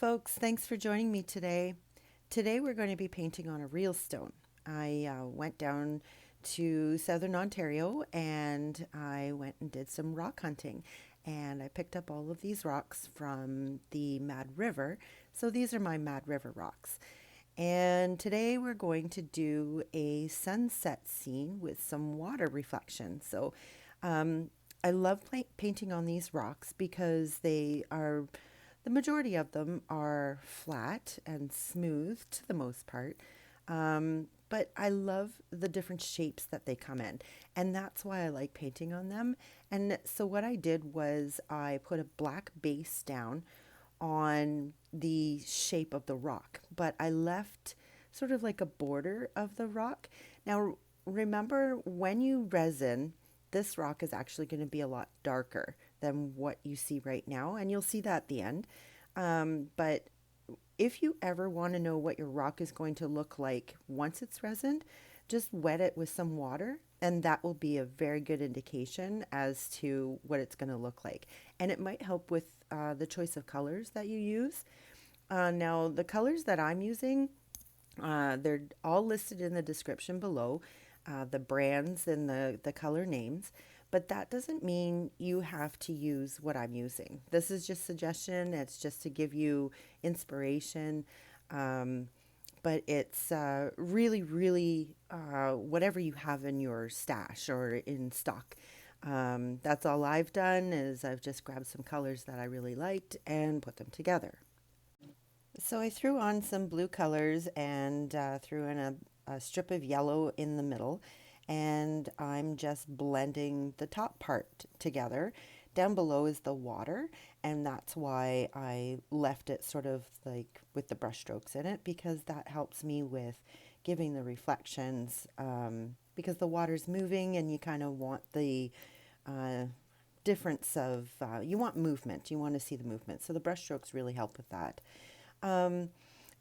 folks. Thanks for joining me today. Today, we're going to be painting on a real stone. I went down to southern Ontario and I went and did some rock hunting. And I picked up all of these rocks from the Mad River. So, these are my Mad River rocks. And today, we're going to do a sunset scene with some water reflection. Um, I love painting on these rocks because the majority of them are flat and smooth to the most part. But I love the different shapes that they come in. And that's why I like painting on them. And so what I did was I put a black base down on the shape of the rock, but I left sort of like a border of the rock. Now, remember when you resin, this rock is actually going to be a lot darker than what you see right now, and you'll see that at the end. But if you ever want to know what your rock is going to look like once it's resined, just wet it with some water, and that will be a very good indication as to what it's going to look like. And it might help with the choice of colors that you use. Now, the colors that I'm using, they're all listed in the description below, the brands and the color names. But that doesn't mean you have to use what I'm using. This is just suggestion. It's just to give you inspiration. Um, but it's really whatever you have in your stash or in stock. That's all I've done is I've just grabbed some colors that I really liked and put them together. So I threw on some blue colors and threw in a strip of yellow in the middle. And I'm just blending the top part together. Down below is the water, and that's why I left it sort of like with the brush strokes in it, because that helps me with giving the reflections, because the water's moving and you kind of want the uh, difference of, you want movement, you want to see the movement. So the brush strokes really help with that. Um,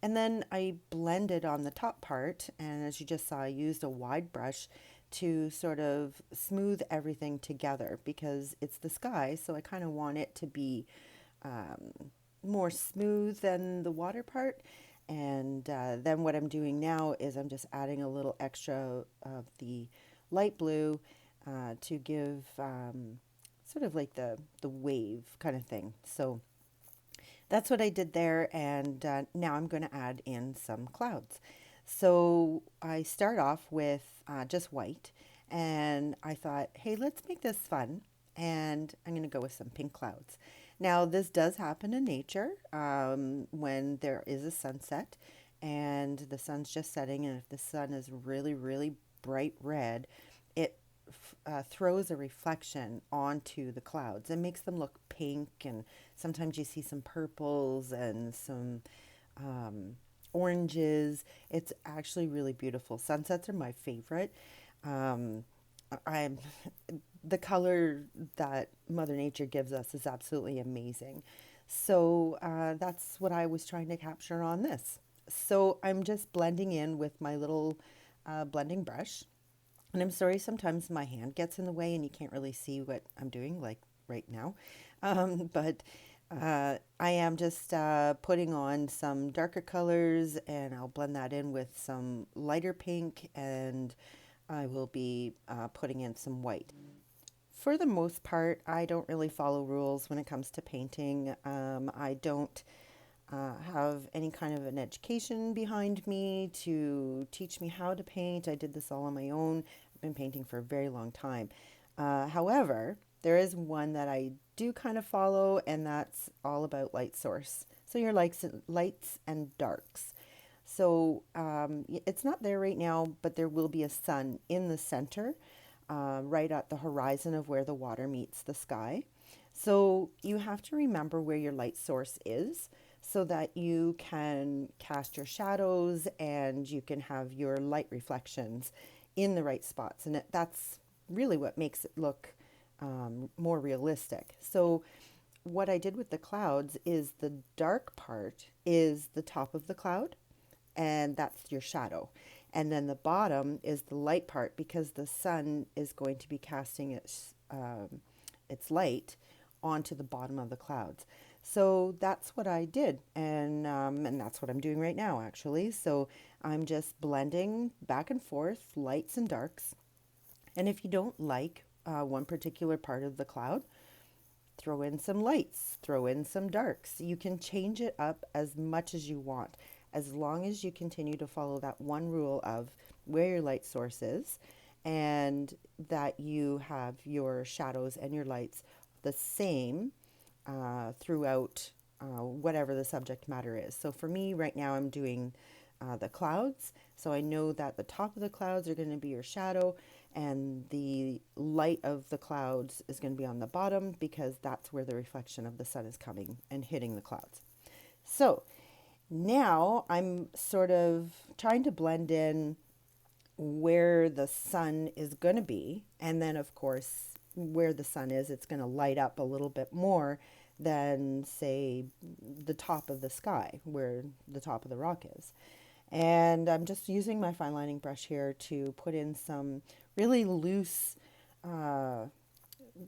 and then I blended on the top part, and as you just saw, I used a wide brush to sort of smooth everything together because it's the sky, so I kind of want it to be more smooth than the water part. And then what I'm doing now is I'm just adding a little extra of the light blue to give sort of like the wave kind of thing. So that's what I did there, and now I'm going to add in some clouds. So I start off with just white, and I thought, hey, let's make this fun, and I'm going to go with some pink clouds. Now, this does happen in nature when there is a sunset and the sun's just setting, and if the sun is really bright red, it throws a reflection onto the clouds and makes them look pink, and sometimes you see some purples and some um, oranges. It's actually really beautiful. Sunsets are my favorite. Um, I'm the color that Mother Nature gives us is absolutely amazing. So that's what I was trying to capture on this. So I'm just blending in with my little blending brush, and I'm sorry, sometimes my hand gets in the way and you can't really see what I'm doing, like right now. But I am just putting on some darker colors, and I'll blend that in with some lighter pink, and I will be putting in some white. For the most part, I don't really follow rules when it comes to painting. I don't have any kind of an education behind me to teach me how to paint. I did this all on my own. I've been painting for a very long time. However, there is one that I do kind of follow, and that's all about light source. So your lights and darks. So it's not there right now, but there will be a sun in the center, right at the horizon of where the water meets the sky. So you have to remember where your light source is so that you can cast your shadows and you can have your light reflections in the right spots. And that's really what makes it look more realistic. So what I did with the clouds is the dark part is the top of the cloud, and that's your shadow. And then the bottom is the light part because the sun is going to be casting its light onto the bottom of the clouds. So that's what I did, and that's what I'm doing right now, actually. So I'm just blending back and forth, lights and darks. And if you don't like one particular part of the cloud, throw in some lights, throw in some darks. You can change it up as much as you want, as long as you continue to follow that one rule of where your light source is and that you have your shadows and your lights the same throughout whatever the subject matter is. So for me right now, I'm doing the clouds. So I know that the top of the clouds are going to be your shadow and the light of the clouds is going to be on the bottom because that's where the reflection of the sun is coming and hitting the clouds. So now I'm sort of trying to blend in where the sun is going to be. And then, of course, where the sun is, it's going to light up a little bit more than, say, the top of the sky, where the top of the rock is. And I'm just using my fine lining brush here to put in some really loose uh,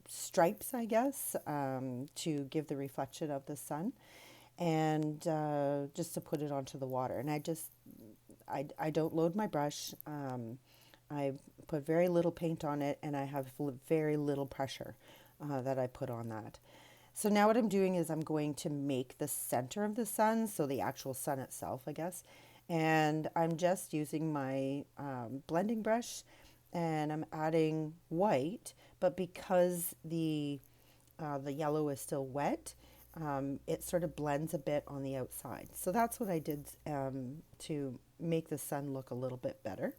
stripes, I guess, to give the reflection of the sun and just to put it onto the water. And I don't load my brush. I put very little paint on it and I have very little pressure that I put on that. So now what I'm doing is I'm going to make the center of the sun, so the actual sun itself, I guess. And I'm just using my blending brush and I'm adding white, but because the yellow is still wet, it sort of blends a bit on the outside. So that's what I did to make the sun look a little bit better.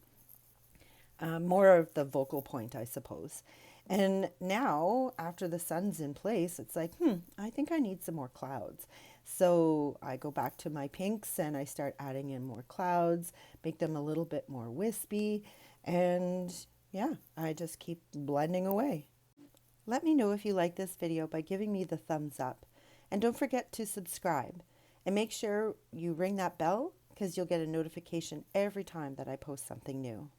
More of the vocal point, I suppose. And now, after the sun's in place, it's like, I think I need some more clouds. So I go back to my pinks and I start adding in more clouds, make them a little bit more wispy, and yeah, I just keep blending away. Let me know if you like this video by giving me the thumbs up. And don't forget to subscribe. And make sure you ring that bell because you'll get a notification every time that I post something new.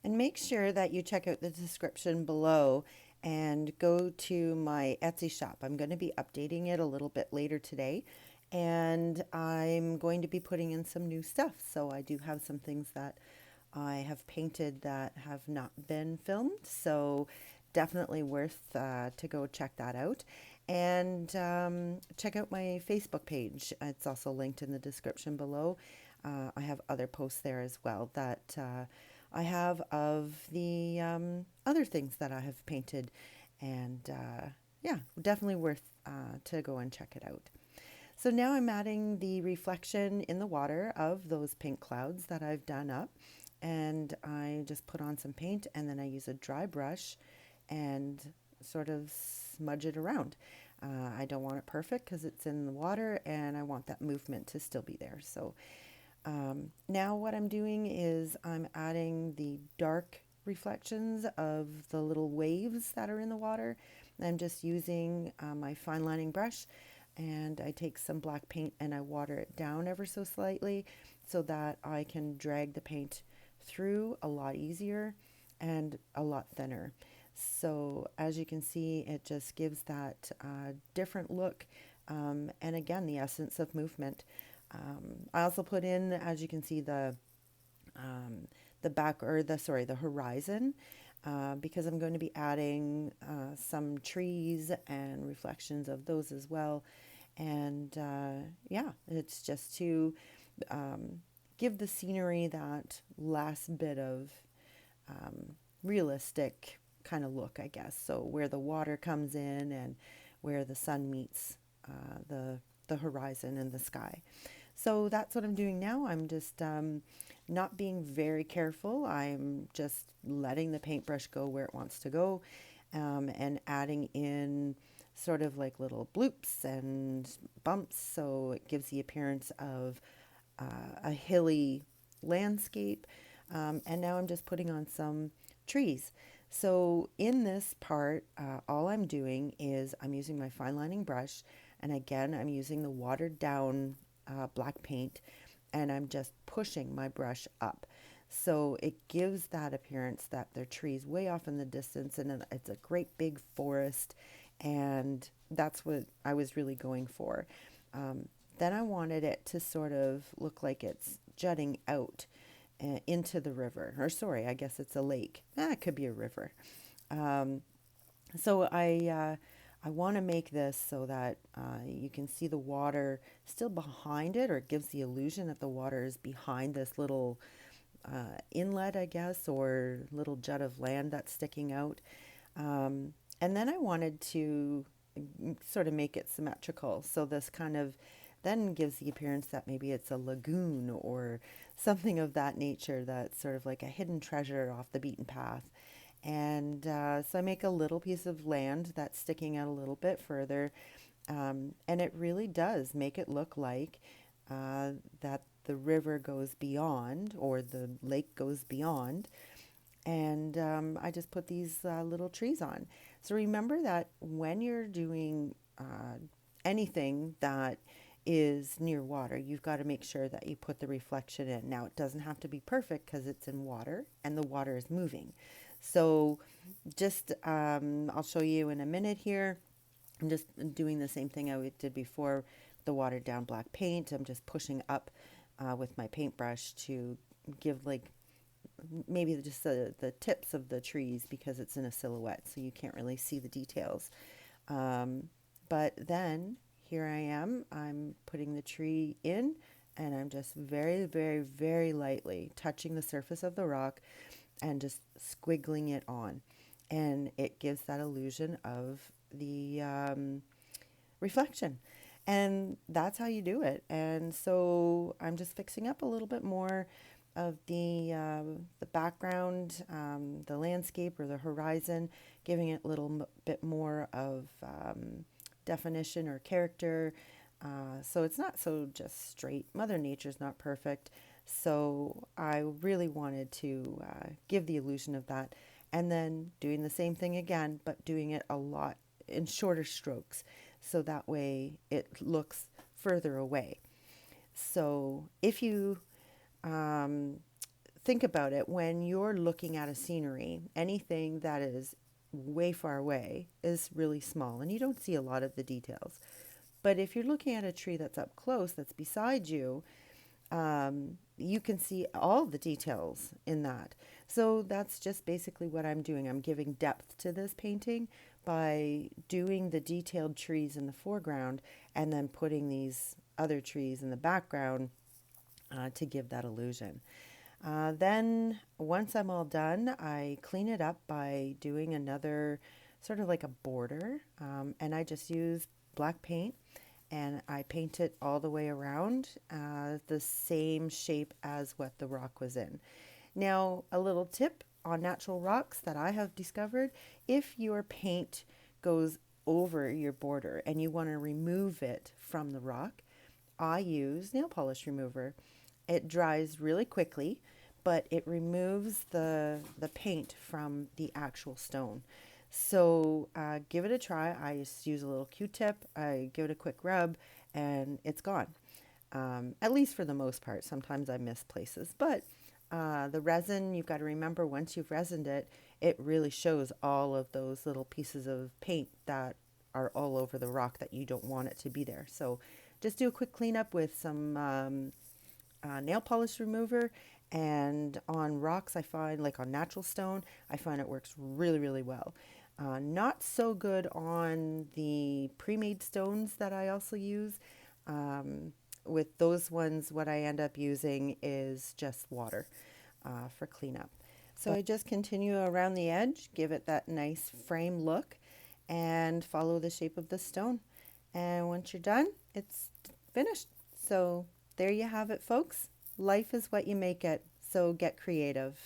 And make sure that you check out the description below and go to my Etsy shop. I'm going to be updating it a little bit later today. And I'm going to be putting in some new stuff. So I do have some things that I have painted that have not been filmed. So definitely worth to go check that out. And check out my Facebook page. It's also linked in the description below. I have other posts there as well that I have of the other things that I have painted. And yeah, definitely worth to go and check it out. So now I'm adding the reflection in the water of those pink clouds that I've done up. And I just put on some paint and then I use a dry brush and sort of smudge it around. I don't want it perfect because it's in the water and I want that movement to still be there. So now what I'm doing is I'm adding the dark reflections of the little waves that are in the water. I'm just using my fine lining brush and I take some black paint and I water it down ever so slightly so that I can drag the paint through a lot easier and a lot thinner. So as you can see, it just gives that different look and again, the essence of movement. I also put in, as you can see, the back or the horizon because I'm going to be adding some trees and reflections of those as well. And yeah, it's just to give the scenery that last bit of realistic kind of look, I guess. So where the water comes in and where the sun meets the horizon and the sky. So that's what I'm doing now. I'm just not being very careful. I'm just letting the paintbrush go where it wants to go and adding in sort of like little bloops and bumps so it gives the appearance of a hilly landscape. And now I'm just putting on some trees. So in this part, all I'm doing is I'm using my fine lining brush, and again, I'm using the watered down black paint, and I'm just pushing my brush up. So it gives that appearance that there are trees way off in the distance, and it's a great big forest, And that's what I was really going for. Then I wanted it to sort of look like it's jutting out into the river. Or sorry, I guess it's a lake. It could be a river. Um, so I want to make this so that you can see the water still behind it, or it gives the illusion that the water is behind this little inlet, I guess, or little jut of land that's sticking out. And then I wanted to sort of make it symmetrical. So this kind of then gives the appearance that maybe it's a lagoon or something of that nature, that's sort of like a hidden treasure off the beaten path. And so I make a little piece of land that's sticking out a little bit further. And it really does make it look like that the river goes beyond, or the lake goes beyond. And I just put these little trees on. So remember that when you're doing anything that is near water, you've got to make sure that you put the reflection in. Now, it doesn't have to be perfect because it's in water and the water is moving. So just, I'll show you in a minute here. I'm just doing the same thing I did before, the watered down black paint. I'm just pushing up with my paintbrush to give like maybe just the tips of the trees, because it's in a silhouette, so you can't really see the details. But then here I am, I'm putting the tree in, and I'm just very, very, very lightly touching the surface of the rock and just squiggling it on. And it gives that illusion of the reflection. And that's how you do it. And so I'm just fixing up a little bit more of the background, the landscape or the horizon, giving it a little bit more of definition or character. So it's not so just straight. Mother Nature's not perfect. So I really wanted to give the illusion of that. And then doing the same thing again, but doing it a lot in shorter strokes. So that way it looks further away. So if you think about it, when you're looking at a scenery, anything that is way far away is really small and you don't see a lot of the details. But if you're looking at a tree that's up close, that's beside you, you can see all the details in that. So that's just basically what I'm doing. I'm giving depth to this painting by doing the detailed trees in the foreground and then putting these other trees in the background to give that illusion. Then once I'm all done, I clean it up by doing another sort of like a border, and I just use black paint and I paint it all the way around the same shape as what the rock was in. Now, a little tip on natural rocks that I have discovered: if your paint goes over your border and you want to remove it from the rock, I use nail polish remover. It dries really quickly, but it removes the paint from the actual stone. So give it a try. I just use a little Q-tip. I give it a quick rub, and it's gone. At least for the most part. Sometimes I miss places. But the resin, you've got to remember, once you've resined it, it really shows all of those little pieces of paint that are all over the rock that you don't want it to be there. So just do a quick cleanup with some nail polish remover. And on rocks, I find, like on natural stone, I find it works really, really well. Not so good on the pre-made stones that I also use. With those ones, what I end up using is just water for cleanup. So I just continue around the edge, give it that nice frame look, and follow the shape of the stone. And once you're done, it's finished. So there you have it, folks. Life is what you make it, so get creative.